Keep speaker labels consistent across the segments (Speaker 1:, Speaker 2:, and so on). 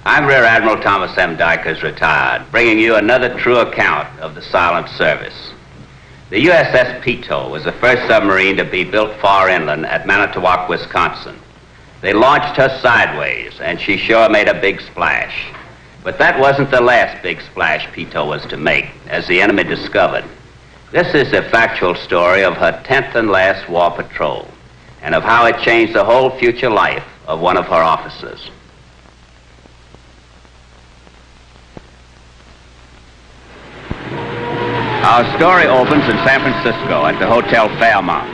Speaker 1: I'm Rear Admiral Thomas M. Dykers, retired, bringing you another true account of the silent service. The USS Peto was the first submarine to be built far inland at Manitowoc, Wisconsin. They launched her sideways, and she sure made a big splash. But that wasn't the last big splash Peto was to make, as the enemy discovered. This is the factual story of her 10th and last war patrol, and of how it changed the whole future life of one of her officers. Our story opens in San Francisco at the Hotel Fairmont.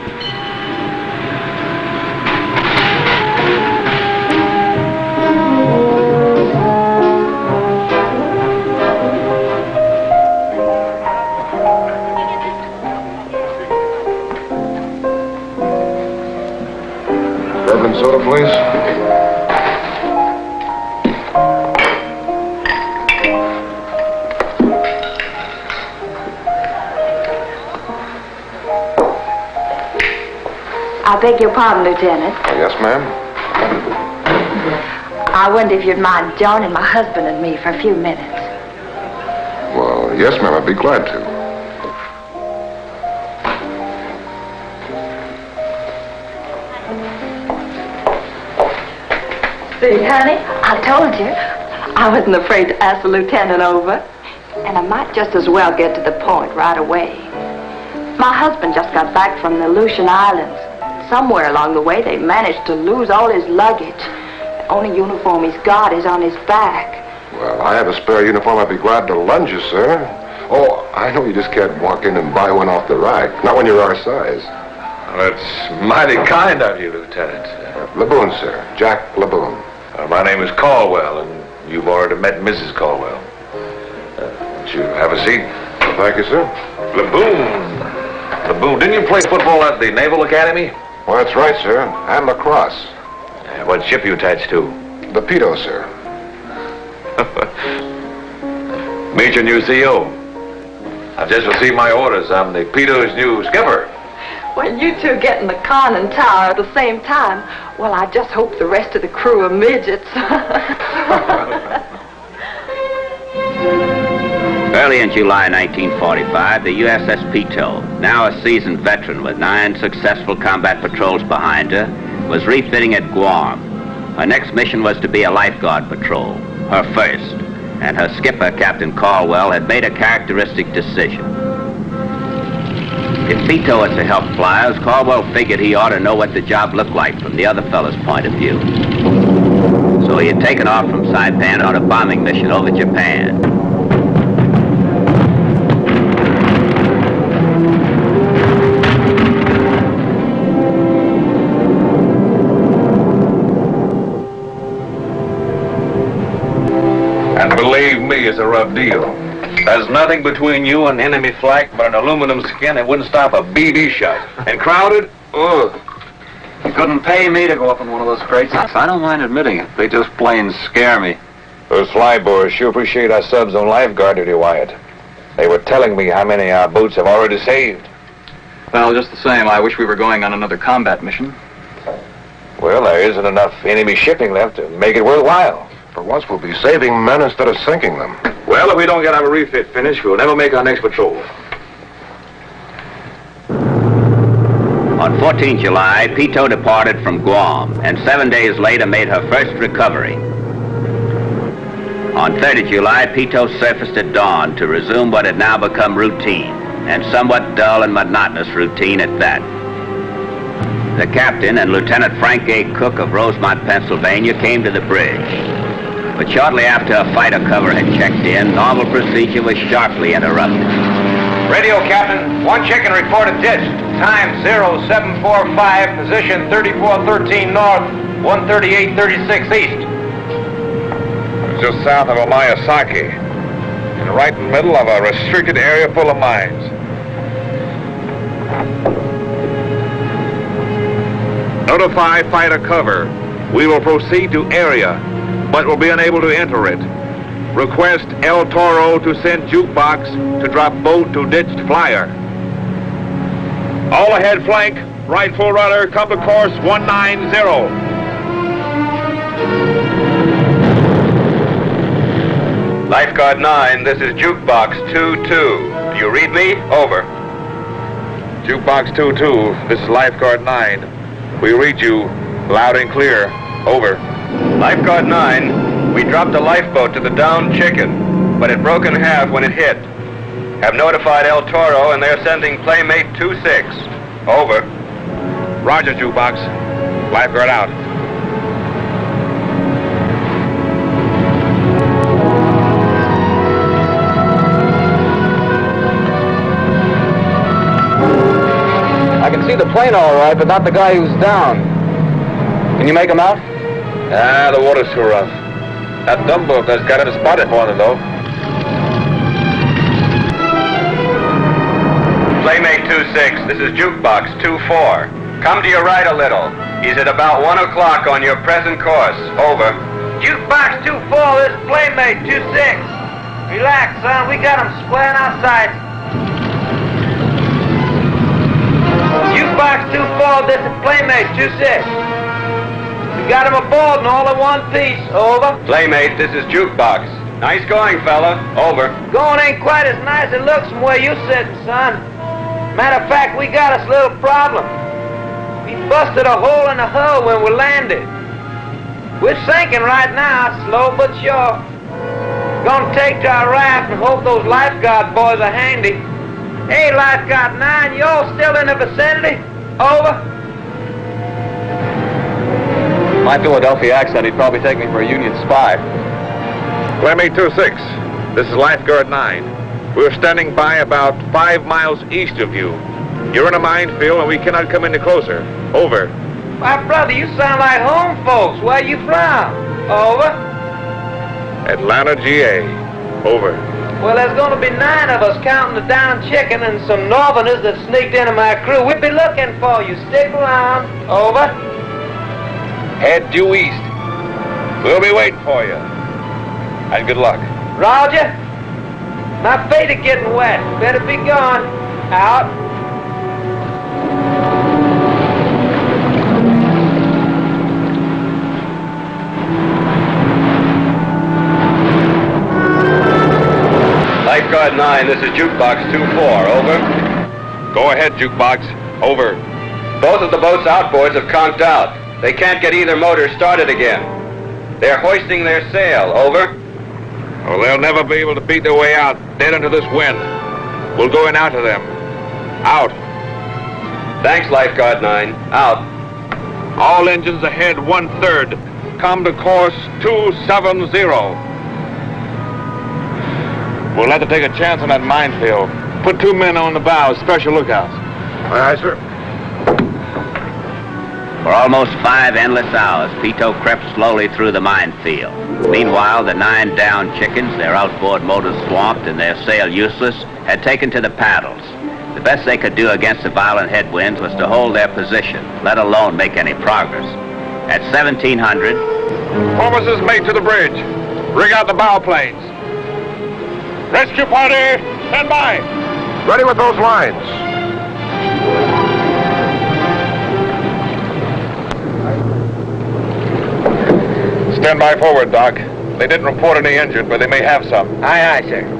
Speaker 2: Bourbon soda, please.
Speaker 3: I beg your pardon, Lieutenant.
Speaker 2: Yes, ma'am.
Speaker 3: I wonder if you'd mind joining my husband and me for a few minutes.
Speaker 2: Well, yes, ma'am. I'd be glad to.
Speaker 3: See, honey, I told you. I wasn't afraid to ask the lieutenant over. And I might just as well get to the point right away. My husband just got back from the Aleutian Islands. Somewhere along the way, they managed to lose all his luggage. The only uniform he's got is on his back.
Speaker 2: Well, I have a spare uniform. I'd be glad to lend you, sir. Oh, I know you just can't walk in and buy one off the rack. Not when you're our size.
Speaker 4: Well, that's mighty kind of you, Lieutenant.
Speaker 2: Laboon, sir. Jack Laboon.
Speaker 4: My name is Caldwell, and you've already met Mrs. Caldwell. Won't you have a seat?
Speaker 2: Well, thank you, sir.
Speaker 4: Laboon, didn't you play football at the Naval Academy?
Speaker 2: Well, that's right, sir. And lacrosse.
Speaker 4: What ship you attached to?
Speaker 2: The Peto, sir.
Speaker 4: Meet your new CO. I've just received my orders. I'm the Peto's new skipper.
Speaker 3: When you two get in the conning tower at the same time, well, I just hope the rest of the crew are midgets.
Speaker 1: Early in July 1945, the USS Peto, now a seasoned veteran with 9 successful combat patrols behind her, was refitting at Guam. Her next mission was to be a lifeguard patrol, her first, and her skipper, Captain Caldwell, had made a characteristic decision. If Peto was to help flyers, Caldwell figured he ought to know what the job looked like from the other fellow's point of view. So he had taken off from Saipan on a bombing mission over Japan.
Speaker 4: And believe me, it's a rough deal. There's nothing between you and enemy flak but an aluminum skin that wouldn't stop a BB shot. And crowded, ugh.
Speaker 5: You couldn't pay me to go up in one of those crates. I don't mind admitting it. They just plain scare me.
Speaker 4: Those flyboys sure appreciate our subs on lifeguard duty, Wyatt. They were telling me how many our boats have already saved.
Speaker 5: Well, just the same, I wish we were going on another combat mission.
Speaker 4: Well, there isn't enough enemy shipping left to make it worthwhile.
Speaker 2: For once, we'll be saving men instead of sinking them.
Speaker 4: Well, if we don't get our refit finished, we'll never make our next patrol.
Speaker 1: On 14 July, Peto departed from Guam, and 7 days later made her first recovery. On 30 July, Peto surfaced at dawn to resume what had now become routine, and somewhat dull and monotonous routine at that. The captain and Lieutenant Frank A. Cook of Rosemont, Pennsylvania, came to the bridge. But shortly after a fighter cover had checked in, normal procedure was sharply interrupted.
Speaker 6: Radio, Captain. One chicken reported ditched. Time 0745, position 3413 north, 13836 east.
Speaker 4: Just south of Omayasaki, and right in the middle of a restricted area full of mines. Notify fighter cover. We will proceed to area, but will be unable to enter it. Request El Toro to send jukebox to drop boat to ditched flyer. All ahead flank, right full rudder, come to course 190.
Speaker 6: Lifeguard 9, this is Jukebox 22. Do you read me? Over.
Speaker 4: Jukebox 22, this is Lifeguard 9. We read you loud and clear. Over.
Speaker 6: Lifeguard 9, we dropped a lifeboat to the downed chicken, but it broke in half when it hit. Have notified El Toro and they're sending Playmate 26. Over.
Speaker 4: Roger, Jukebox. Lifeguard out.
Speaker 5: I can see the plane all right, but not the guy who's down. Can you make him out?
Speaker 4: Ah, the water's too rough. That dumboat has got him spotted for them, though.
Speaker 6: Playmate 26, this is Jukebox 24. Come to your right a little. He's at about 1 o'clock on your present course. Over.
Speaker 7: Jukebox 24, this is Playmate 26. Relax, son. We got him squaring our sights. Jukebox 24, this is Playmate 26. We got him aboard and all in one piece. Over.
Speaker 6: Playmate, this is Jukebox. Nice going, fella. Over.
Speaker 7: Going ain't quite as nice as it looks from where you're sitting, son. Matter of fact, we got us a little problem. We busted a hole in the hull when we landed. We're sinking right now, slow but sure. Gonna take to our raft and hope those lifeguard boys are handy. Hey, Lifeguard 9, you all still in the vicinity? Over.
Speaker 5: My Philadelphia accent, he'd probably take me for a Union spy.
Speaker 4: Playmate 26, this is Lifeguard 9. We're standing by about 5 miles east of you. You're in a minefield and we cannot come any closer. Over.
Speaker 7: My brother, you sound like home folks. Where you from? Over.
Speaker 4: Atlanta, GA. Over.
Speaker 7: Well, there's going to be 9 of us counting the downed chicken and some northerners that sneaked into my crew. We'll be looking for you. Stick around. Over.
Speaker 4: Head due east. We'll be waiting for you. And good luck.
Speaker 7: Roger. My feet are getting wet. Better be gone. Out.
Speaker 6: Lifeguard 9, this is Jukebox 24. Over.
Speaker 4: Go ahead, Jukebox. Over.
Speaker 6: Both of the boat's outboards have conked out. They can't get either motor started again. They're hoisting their sail. Over.
Speaker 4: Well, they'll never be able to beat their way out dead into this wind. We'll go in out of them. Out.
Speaker 6: Thanks, Lifeguard 9. Out.
Speaker 4: All engines ahead 1/3. Come to course 270. We'll have to take a chance on that minefield. Put 2 men on the bow, special lookouts.
Speaker 2: Aye, sir.
Speaker 1: For almost 5 endless hours, Peto crept slowly through the minefield. Meanwhile, the 9 downed chickens, their outboard motors swamped and their sail useless, had taken to the paddles. The best they could do against the violent headwinds was to hold their position, let alone make any progress. At 1700...
Speaker 4: Performances made to the bridge. Rig out the bow planes. Rescue party, stand by.
Speaker 2: Ready with those lines.
Speaker 4: Stand by forward, Doc. They didn't report any injured, but they may have some.
Speaker 7: Aye, aye, sir.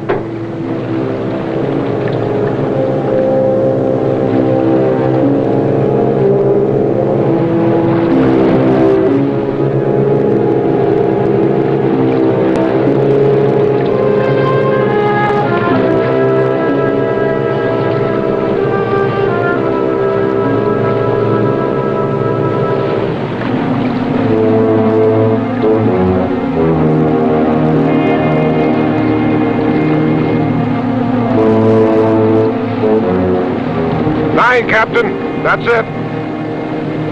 Speaker 2: Captain. That's it.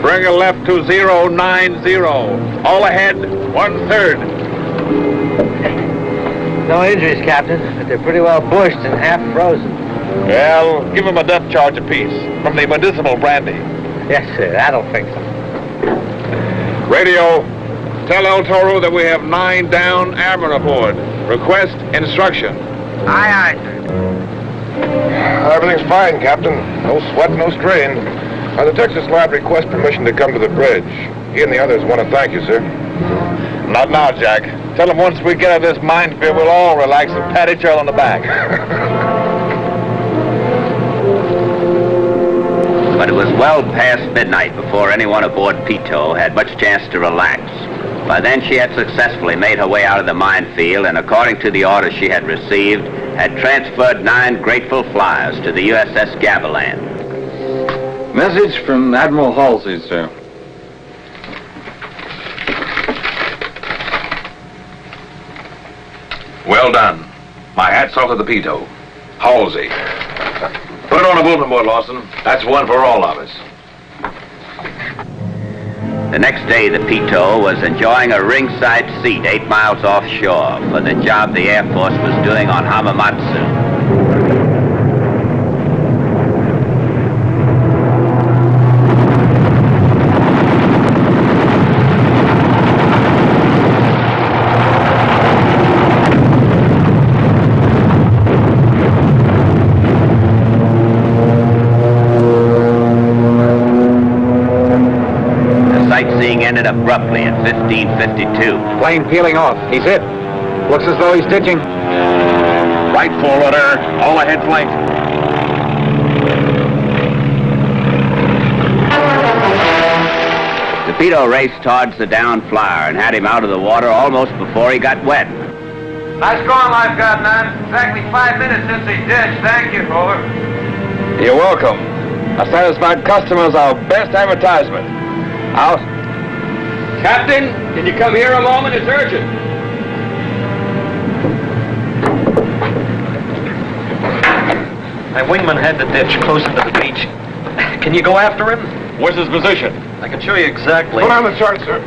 Speaker 4: Bring a left to 090. All ahead, 1/3.
Speaker 7: No injuries, Captain, but they're pretty well bushed and half frozen.
Speaker 4: Well, give them a death charge apiece from the medicinal brandy.
Speaker 7: Yes, sir. That'll fix them.
Speaker 4: Radio, tell El Toro that we have 9 down airmen aboard. Request instruction.
Speaker 7: Aye, aye, sir.
Speaker 2: Everything's fine, Captain. No sweat, no strain. The Texas lab requests permission to come to the bridge. He and the others want to thank you, sir.
Speaker 4: Not now, Jack. Tell them once we get out of this minefield, we'll all relax and pat each other on the back.
Speaker 1: But it was well past midnight before anyone aboard Peto had much chance to relax. By then she had successfully made her way out of the minefield and, according to the order she had received, had transferred 9 grateful flyers to the USS Gavilan.
Speaker 5: Message from Admiral Halsey, sir.
Speaker 4: Well done. My hat's off to the Peto. Halsey. Put it on a bulletin board, Lawson. That's one for all of us.
Speaker 1: The next day, the Peto was enjoying a ringside seat 8 miles offshore for the job the Air Force was doing on Hamamatsu. Sightseeing ended abruptly at 1552.
Speaker 4: Plane peeling off. He's hit. Looks as though he's ditching. Right forwarder. All ahead flank.
Speaker 1: The Peto raced towards the downed flyer and had him out of the water almost before he got wet.
Speaker 7: Nice going, Lifeguard 9. Exactly 5 minutes since he ditched. Thank you, over.
Speaker 4: You're welcome. A satisfied customer is our best advertisement. Out.
Speaker 6: Captain, can you come here a moment? It's urgent.
Speaker 8: My wingman had the ditch close into the beach. Can you go after him?
Speaker 4: Where's his position?
Speaker 8: I can show you exactly.
Speaker 2: Put on the chart, sir.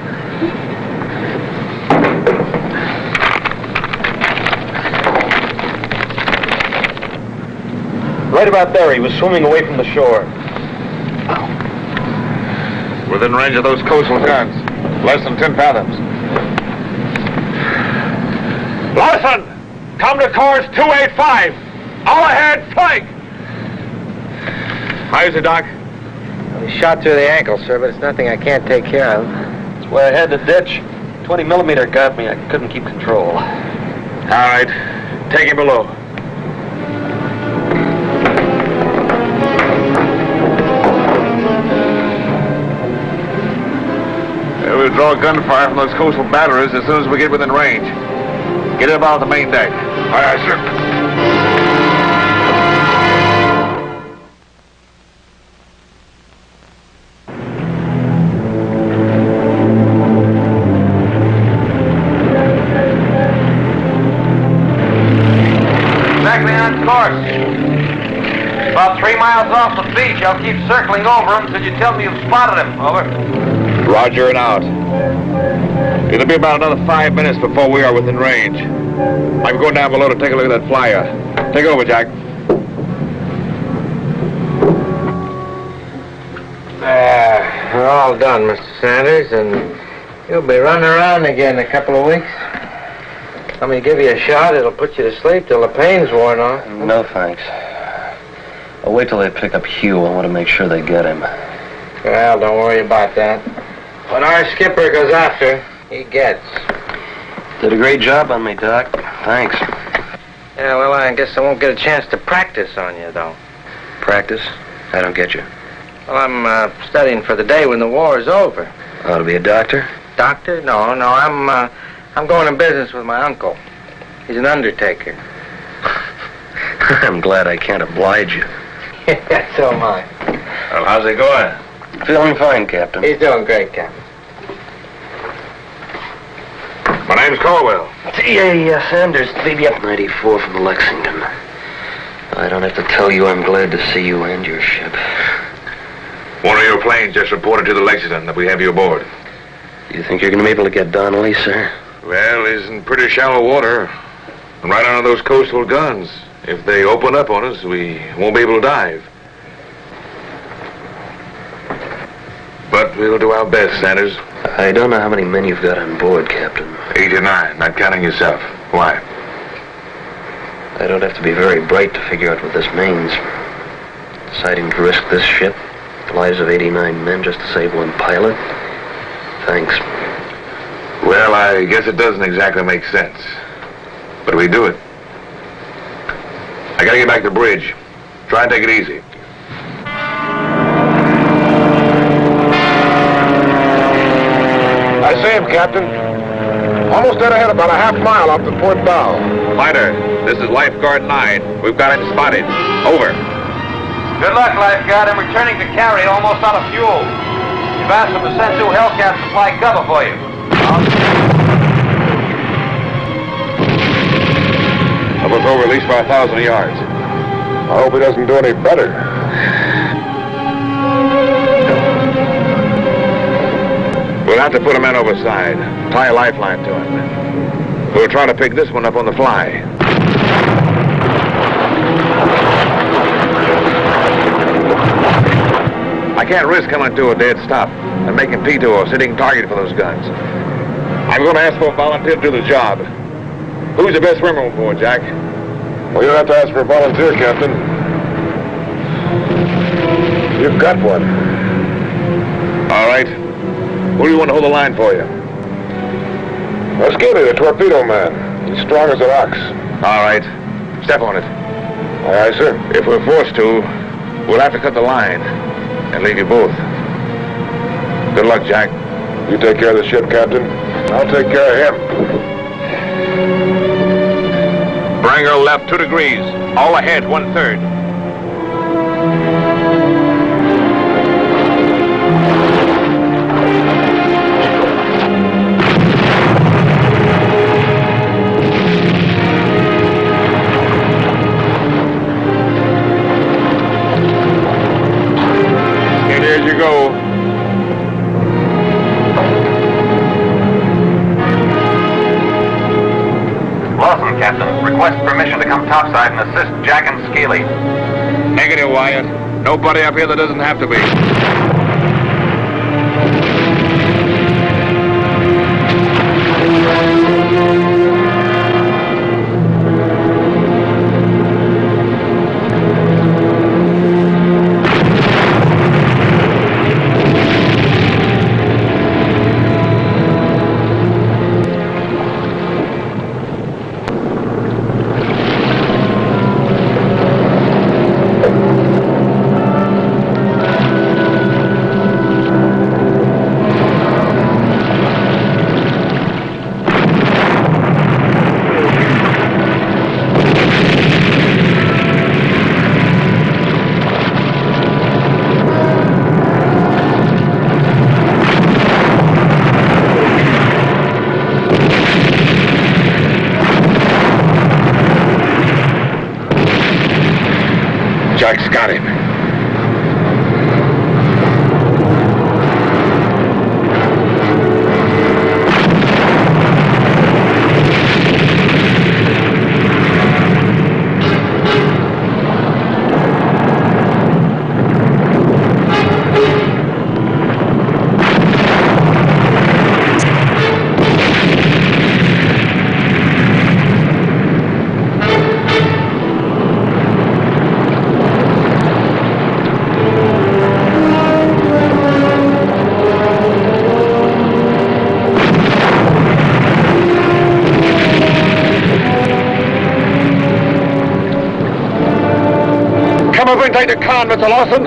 Speaker 8: Right about there. He was swimming away from the shore.
Speaker 4: Within range of those coastal guns. Less than 10 fathoms. Larson! Come to course 285! All ahead, flank! How is it, Doc?
Speaker 7: He's shot through the ankle, sir, but it's nothing I can't take care of.
Speaker 8: That's where I had the ditch. 20 millimeter got me. I couldn't keep control.
Speaker 4: All right. Take him below. We'll draw gunfire from those coastal batteries as soon as we get within range. Get up out of the main deck. Aye, aye, sir.
Speaker 7: Exactly on course. About 3 miles off the beach. I'll keep circling over him until you tell me you've spotted him. Over.
Speaker 4: Roger and out. It'll be about another 5 minutes before we are within range. I'm going down below to take a look at that flyer. Take over, Jack.
Speaker 7: We're all done, Mr. Sanders, and you'll be running around again in a couple of weeks. Let me give you a shot. It'll put you to sleep till the pain's worn off.
Speaker 8: No, thanks. I'll wait till they pick up Hugh. I want to make sure they get him.
Speaker 7: Well, don't worry about that. When our skipper goes after, he gets.
Speaker 8: Did a great job on me, Doc. Thanks.
Speaker 7: Yeah, well, I guess I won't get a chance to practice on you, though.
Speaker 8: Practice? I don't get you.
Speaker 7: Well, I'm studying for the day when the war is over.
Speaker 8: Ought to be a doctor?
Speaker 7: Doctor? No, I'm going in business with my uncle. He's an undertaker.
Speaker 8: I'm glad I can't oblige you.
Speaker 7: So am I.
Speaker 4: Well, how's it going?
Speaker 8: Feeling fine, Captain.
Speaker 7: He's doing great, Captain.
Speaker 4: My name's Caldwell.
Speaker 8: T.A. Sanders, baby up 94 from the Lexington. I don't have to tell you I'm glad to see you and your ship.
Speaker 4: One of your planes just reported to the Lexington that we have you aboard.
Speaker 8: You think you're going to be able to get Donnelly, sir?
Speaker 4: Well, he's in pretty shallow water. And right under those coastal guns. If they open up on us, we won't be able to dive. But we'll do our best, Sanders.
Speaker 8: I don't know how many men you've got on board, Captain.
Speaker 4: 8 or 9, not counting yourself. Why?
Speaker 8: I don't have to be very bright to figure out what this means. Deciding to risk this ship, the lives of 89 men just to save one pilot? Thanks.
Speaker 4: Well, I guess it doesn't exactly make sense. But we do it. I gotta get back to the bridge. Try and take it easy.
Speaker 2: I see him, Captain. Almost dead ahead, about a half mile off the port bow.
Speaker 4: Fighter, this is Lifeguard 9. We've got him spotted. Over.
Speaker 7: Good luck, lifeguard. I'm returning to carry, almost out of fuel. You've asked them to send 2 Hellcats to supply cover for you.
Speaker 4: I was over at least by 1,000 yards.
Speaker 2: I hope he doesn't do any better.
Speaker 4: We'll have to put a man overside. Tie a lifeline to him. We'll try to pick this one up on the fly. I can't risk coming to a dead stop and making Peto a sitting target for those guns. I'm going to ask for a volunteer to do the job. Who's the best swimmer on board, Jack?
Speaker 2: Well, you'll have to ask for a volunteer, Captain. You've got one.
Speaker 4: All right. Who do you want to hold the line for you?
Speaker 2: Well, Scaly, the torpedo man. He's strong as an ox.
Speaker 4: All right. Step on it.
Speaker 2: Aye, aye, sir.
Speaker 4: If we're forced to, we'll have to cut the line and leave you both. Good luck, Jack.
Speaker 2: You take care of the ship, Captain. I'll take care of him.
Speaker 4: Bring her left 2 degrees. All ahead 1/3. Here you go.
Speaker 6: Lawson, Captain. Request permission to come topside and assist Jack and Scaly.
Speaker 4: Negative, Wyatt. Nobody up here that doesn't have to be.
Speaker 2: Jack's got him.
Speaker 4: Over and take the con, Mr. Lawson.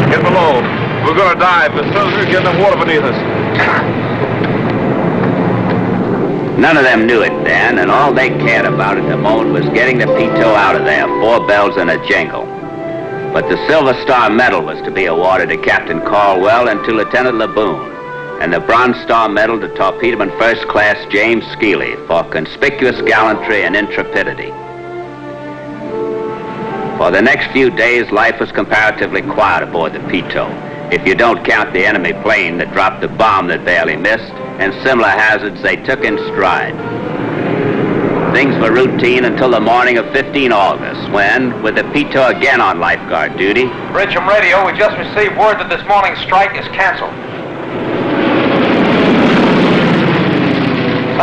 Speaker 4: Get below. We're going to dive as soon as we get the water beneath us.
Speaker 1: None of them knew it then, and all they cared about at the moment was getting the Peto out of there, 4 bells and a jingle. But the Silver Star Medal was to be awarded to Captain Caldwell and to Lieutenant Laboon, and the Bronze Star Medal to Torpedoman First Class James Scaly for conspicuous gallantry and intrepidity. For the next few days, life was comparatively quiet aboard the Peto, if you don't count the enemy plane that dropped the bomb that barely missed, and similar hazards they took in stride. Things were routine until the morning of 15 August, when, with the Peto again on lifeguard duty...
Speaker 7: Bridgeham Radio, we just received word that this morning's strike is canceled.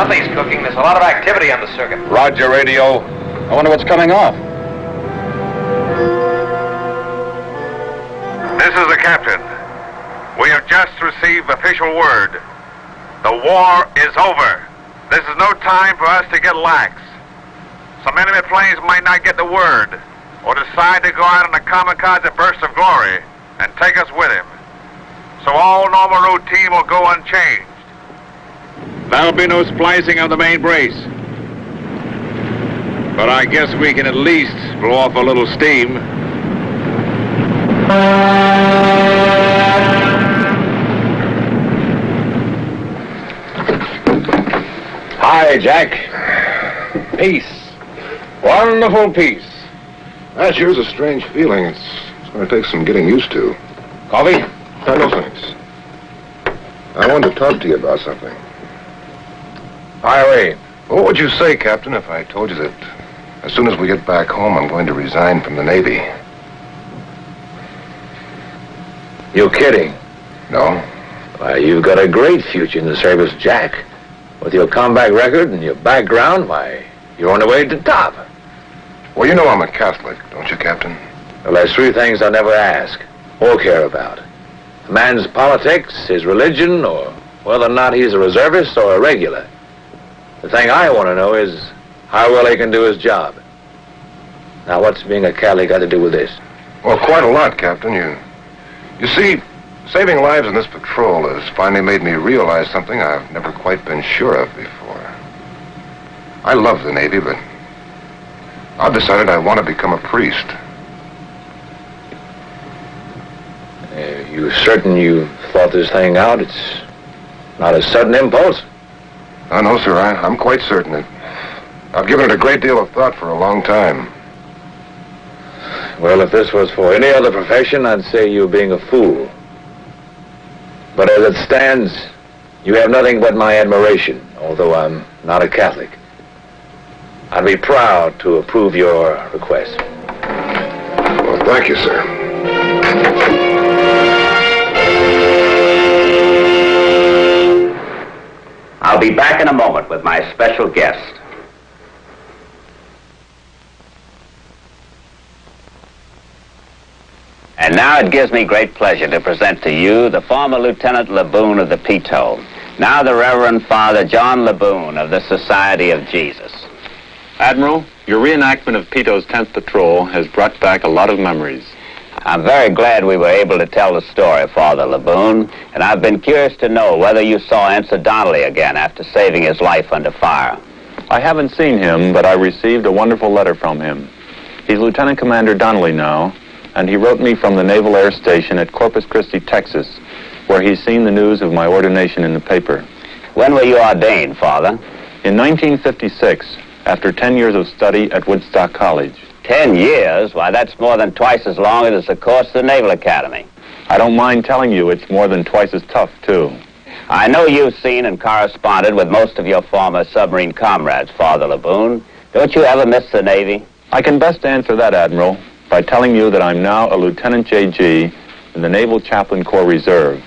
Speaker 6: Something's cooking. There's a lot of activity on the circuit.
Speaker 4: Roger, radio.
Speaker 5: I wonder what's coming off.
Speaker 4: This is the captain. We have just received official word. The war is over. This is no time for us to get lax. Some enemy planes might not get the word or decide to go out on a kamikaze burst of glory and take us with him. So all normal routine will go unchanged. There'll be no splicing of the main brace. But I guess we can at least blow off a little steam.
Speaker 5: Hi, Jack. Peace. Wonderful peace.
Speaker 2: That sure's a strange feeling. It's going to take some getting used to.
Speaker 5: Coffee?
Speaker 2: No, thanks. I wanted to talk to you about something.
Speaker 5: Fire away.
Speaker 2: What would you say, Captain, if I told you that as soon as we get back home, I'm going to resign from the Navy?
Speaker 5: You're kidding.
Speaker 2: No?
Speaker 5: Why, you've got a great future in the service, Jack. With your combat record and your background, why, you're on the way to the top.
Speaker 2: Well, you know I'm a Catholic, don't you, Captain?
Speaker 5: Well, there's three things I never ask or care about. A man's politics, his religion, or whether or not he's a reservist or a regular. The thing I want to know is how well he can do his job. Now, what's being a Catholic got to do with this?
Speaker 2: Well, quite a lot, Captain. You see, saving lives in this patrol has finally made me realize something I've never quite been sure of before. I love the Navy, but I've decided I want to become a priest.
Speaker 5: You certain you thought this thing out? It's not a sudden impulse?
Speaker 2: Oh, no, sir. I'm quite certain that I've given it a great deal of thought for a long time.
Speaker 5: Well, if this was for any other profession, I'd say you're being a fool. But as it stands, you have nothing but my admiration, although I'm not a Catholic. I'd be proud to approve your request.
Speaker 2: Well, thank you, sir.
Speaker 1: I'll be back in a moment with my special guest. And now it gives me great pleasure to present to you the former Lieutenant Laboon of the Peto, now the Reverend Father John Laboon of the Society of Jesus.
Speaker 9: Admiral, your reenactment of Peto's 10th Patrol has brought back a lot of memories.
Speaker 1: I'm very glad we were able to tell the story, Father Laboon, and I've been curious to know whether you saw Ensign Donnelly again after saving his life under fire.
Speaker 9: I haven't seen him, but I received a wonderful letter from him. He's Lieutenant Commander Donnelly now, and he wrote me from the Naval Air Station at Corpus Christi, Texas, where he's seen the news of my ordination in the paper.
Speaker 1: When were you ordained, Father?
Speaker 9: In 1956, after 10 years of study at Woodstock College.
Speaker 1: 10 years? Why, that's more than twice as long as the course of the Naval Academy.
Speaker 9: I don't mind telling you it's more than twice as tough, too.
Speaker 1: I know you've seen and corresponded with most of your former submarine comrades, Father Laboon. Don't you ever miss the Navy?
Speaker 9: I can best answer that, Admiral, by telling you that I'm now a Lieutenant J.G. in the Naval Chaplain Corps Reserve.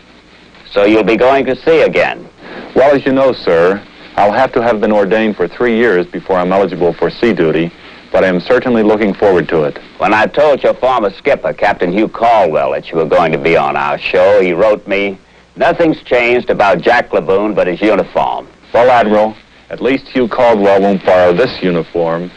Speaker 1: So you'll be going to sea again?
Speaker 9: Well, as you know, sir, I'll have to have been ordained for 3 years before I'm eligible for sea duty, but I am certainly looking forward to it.
Speaker 1: When I told your former skipper, Captain Hugh Caldwell, that you were going to be on our show, he wrote me, "Nothing's changed about Jack Laboon but his uniform."
Speaker 9: Well, Admiral, at least Hugh Caldwell won't borrow this uniform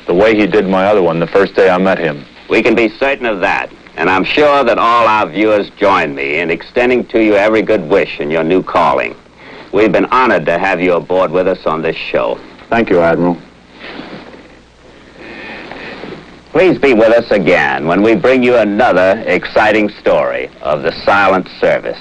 Speaker 9: the way he did my other one the first day I met him.
Speaker 1: We can be certain of that, and I'm sure that all our viewers join me in extending to you every good wish in your new calling. We've been honored to have you aboard with us on this show.
Speaker 9: Thank you, Admiral.
Speaker 1: Please be with us again when we bring you another exciting story of the silent service.